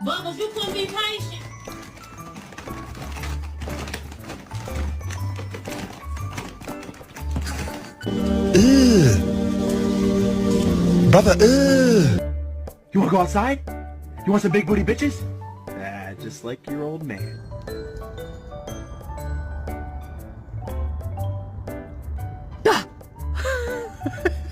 Bubbles, you couldn't be patient. Brother, You wanna go outside? You want some big booty bitches? Just like your old man.